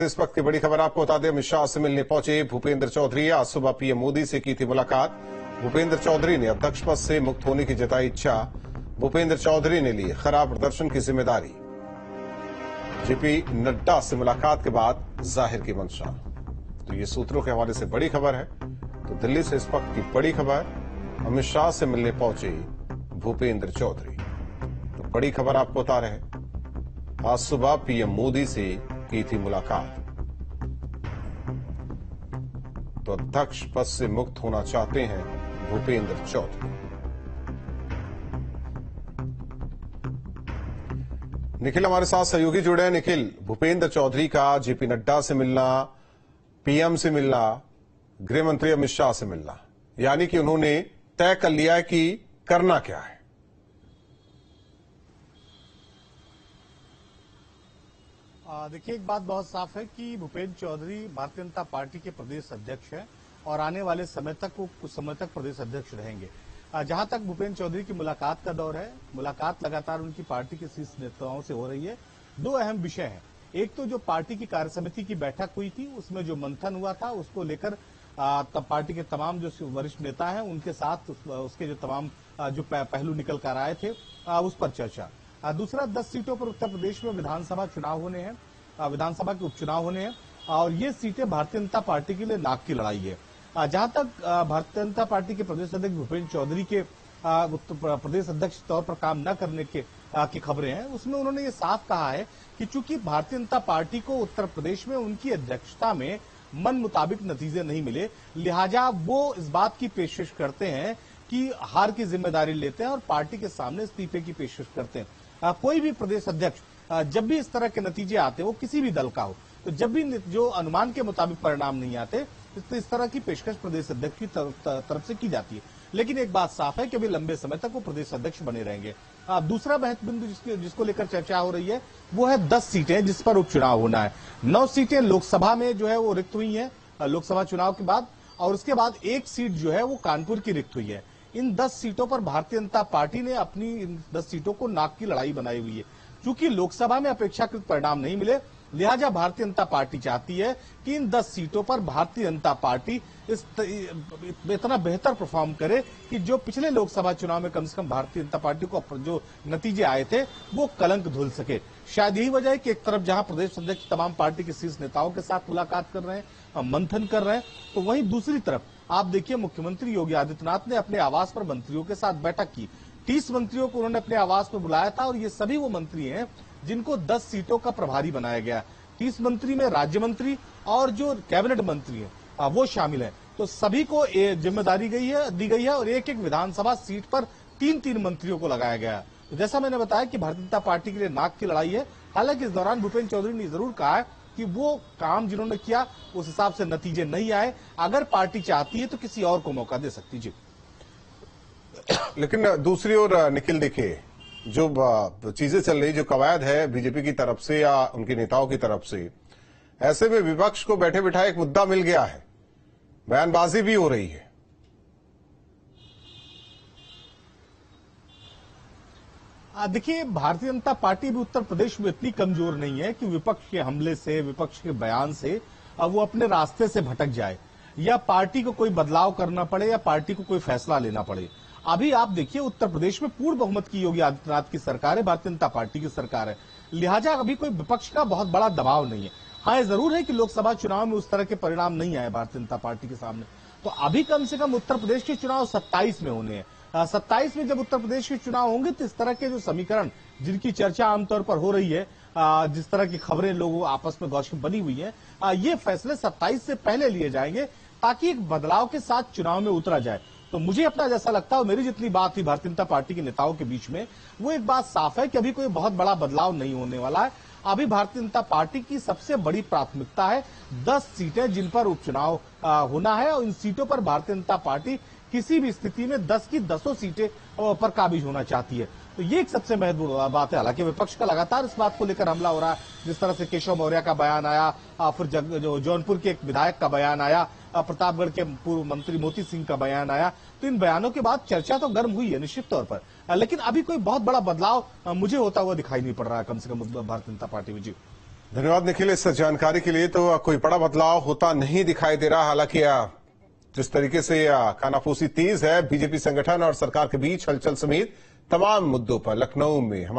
इस वक्त की बड़ी खबर आपको बता दें, अमित शाह से मिलने पहुंचे भूपेंद्र चौधरी। आज सुबह पीएम मोदी से की थी मुलाकात। भूपेंद्र चौधरी ने अध्यक्ष पद से मुक्त होने की जताई इच्छा। भूपेंद्र चौधरी ने ली खराब प्रदर्शन की जिम्मेदारी। जेपी नड्डा से मुलाकात के बाद जाहिर की मंशा। तो ये सूत्रों के हवाले से बड़ी खबर है। तो दिल्ली से इस वक्त की बड़ी खबर, अमित शाह से मिलने पहुंचे भूपेंद्र चौधरी। तो बड़ी खबर आपको बता रहे हैं, आज सुबह पीएम मोदी से की थी मुलाकात। तो अध्यक्ष पद से मुक्त होना चाहते हैं भूपेंद्र चौधरी। निखिल हमारे साथ सहयोगी जुड़े हैं। निखिल, भूपेंद्र चौधरी का जेपी नड्डा से मिलना, पीएम से मिलना, गृह मंत्री अमित शाह से मिलना, यानी कि उन्होंने तय कर लिया है कि करना क्या है। देखिए, एक बात बहुत साफ है कि भूपेंद्र चौधरी भारतीय जनता पार्टी के प्रदेश अध्यक्ष हैं और आने वाले समय तक वो कुछ समय तक प्रदेश अध्यक्ष रहेंगे। जहां तक भूपेंद्र चौधरी की मुलाकात का दौर है, मुलाकात लगातार उनकी पार्टी के शीर्ष नेताओं से हो रही है। दो अहम विषय हैं। एक तो जो पार्टी की कार्यसमिति की बैठक हुई थी, उसमें जो मंथन हुआ था, उसको लेकर तब पार्टी के तमाम जो वरिष्ठ नेता हैं उनके साथ उसके जो तमाम जो पहलू निकल कर आए थे उस पर चर्चा। दूसरा, 10 सीटों पर उत्तर प्रदेश में विधानसभा चुनाव होने हैं, विधानसभा के उपचुनाव होने हैं और ये सीटें भारतीय जनता पार्टी के लिए नाक की लड़ाई है। जहां तक भारतीय जनता पार्टी के प्रदेश अध्यक्ष भूपेंद्र चौधरी के प्रदेश अध्यक्ष तौर पर काम न करने की खबरें हैं, उसमें उन्होंने ये साफ कहा है कि चूंकि भारतीय जनता पार्टी को उत्तर प्रदेश में उनकी अध्यक्षता में मन मुताबिक नतीजे नहीं मिले, लिहाजा वो इस बात की पेशकश करते हैं कि हार की जिम्मेदारी लेते हैं और पार्टी के सामने इस्तीफे की पेशकश करते हैं। कोई भी प्रदेश अध्यक्ष जब भी इस तरह के नतीजे आते, वो किसी भी दल का हो, तो जब भी जो अनुमान के मुताबिक परिणाम नहीं आते, तो इस तरह की पेशकश प्रदेश अध्यक्ष की तरफ से की जाती है। लेकिन एक बात साफ है कि अभी लंबे समय तक वो प्रदेश अध्यक्ष बने रहेंगे। दूसरा महत्वपूर्ण बिंदु जिसको लेकर चर्चा हो रही है, वो है 10 सीटें जिस पर उपचुनाव होना है। 9 सीटें लोकसभा में जो है वो रिक्त हुई है लोकसभा चुनाव के बाद, और उसके बाद 1 सीट जो है वो कानपुर की रिक्त हुई है। इन 10 सीटों पर भारतीय जनता पार्टी ने अपनी इन 10 सीटों को नाक की लड़ाई बनाई हुई है। क्योंकि लोकसभा में अपेक्षाकृत परिणाम नहीं मिले, लिहाजा भारतीय जनता पार्टी चाहती है कि इन 10 सीटों पर भारतीय जनता पार्टी इतना बेहतर परफॉर्म करे कि जो पिछले लोकसभा चुनाव में कम से कम भारतीय जनता पार्टी को जो नतीजे आए थे वो कलंक धुल सके। शायद यही वजह है कि एक तरफ जहां प्रदेश अध्यक्ष तमाम पार्टी के शीर्ष नेताओं के साथ मुलाकात कर रहे हैं, मंथन कर रहे हैं, तो वहीं दूसरी तरफ आप देखिए, मुख्यमंत्री योगी आदित्यनाथ ने अपने आवास पर मंत्रियों के साथ बैठक की। 30 मंत्रियों को उन्होंने अपने आवास पर बुलाया था और ये सभी वो मंत्री हैं जिनको 10 सीटों का प्रभारी बनाया गया। 30 मंत्री में राज्य मंत्री और जो कैबिनेट मंत्री हैं वो शामिल हैं। तो सभी को जिम्मेदारी दी गई है और एक एक विधानसभा सीट पर 3-3 मंत्रियों को लगाया गया है। तो जैसा मैंने बताया कि भारतीय जनता पार्टी के लिए नाक की लड़ाई है। हालांकि इस दौरान भूपेंद्र चौधरी ने जरूर कहा है कि वो काम जिन्होंने किया उस हिसाब से नतीजे नहीं आए, अगर पार्टी चाहती है तो किसी और को मौका दे सकती जी। लेकिन दूसरी ओर निखिल, देखिए जो चीजें चल रही, जो कवायद है बीजेपी की तरफ से या उनके नेताओं की तरफ से, ऐसे में विपक्ष को बैठे बिठाए एक मुद्दा मिल गया है, बयानबाजी भी हो रही है। देखिए, भारतीय जनता पार्टी भी उत्तर प्रदेश में इतनी कमजोर नहीं है कि विपक्ष के हमले से, विपक्ष के बयान से वो अपने रास्ते से भटक जाए या पार्टी को कोई बदलाव करना पड़े या पार्टी को कोई फैसला लेना पड़े। अभी आप देखिए, उत्तर प्रदेश में पूर्ण बहुमत की योगी आदित्यनाथ की सरकार है, भारतीय जनता पार्टी की सरकार है, लिहाजा अभी कोई विपक्ष का बहुत बड़ा दबाव नहीं है। हाँ, ये जरूर है कि लोकसभा चुनाव में उस तरह के परिणाम नहीं आए भारतीय जनता पार्टी के सामने, तो अभी कम से कम उत्तर प्रदेश के चुनाव 27 में होने हैं। 27 में जब उत्तर प्रदेश के चुनाव होंगे तो इस तरह के जो समीकरण जिनकी चर्चा आमतौर पर हो रही है, जिस तरह की खबरें लोगों आपस में गॉसिप बनी हुई है, ये फैसले 27 से पहले लिए जाएंगे ताकि एक बदलाव के साथ चुनाव में उतरा जाए। तो मुझे अपना जैसा लगता है, मेरी जितनी बात थी भारतीय जनता पार्टी के नेताओं के बीच में, वो एक बात साफ है कि अभी कोई बहुत बड़ा बदलाव नहीं होने वाला है। अभी भारतीय जनता पार्टी की सबसे बड़ी प्राथमिकता है 10 सीटें जिन पर उपचुनाव होना है और इन सीटों पर भारतीय जनता पार्टी किसी भी स्थिति में 10 की 10 सीटें पर काबिज होना चाहती है। तो ये एक सबसे महत्वपूर्ण बात है। हालांकि विपक्ष का लगातार इस बात को लेकर हमला हो रहा है, जिस तरह से केशव मौर्य का बयान आया, फिर जो जौनपुर के एक विधायक का बयान आया, प्रतापगढ़ के पूर्व मंत्री मोती सिंह का बयान आया, तो इन बयानों के बाद चर्चा तो गर्म हुई है निश्चित तौर पर, लेकिन अभी कोई बहुत बड़ा बदलाव मुझे होता हुआ दिखाई नहीं पड़ रहा है, कम से कम भारतीय जनता पार्टी में जी। धन्यवाद निखिल इस जानकारी के लिए। तो कोई बड़ा बदलाव होता नहीं दिखाई दे रहा। हालांकि जिस तरीके से कानाफूसी तेज है बीजेपी संगठन और सरकार के बीच हलचल समेत तमाम मुद्दों पर लखनऊ में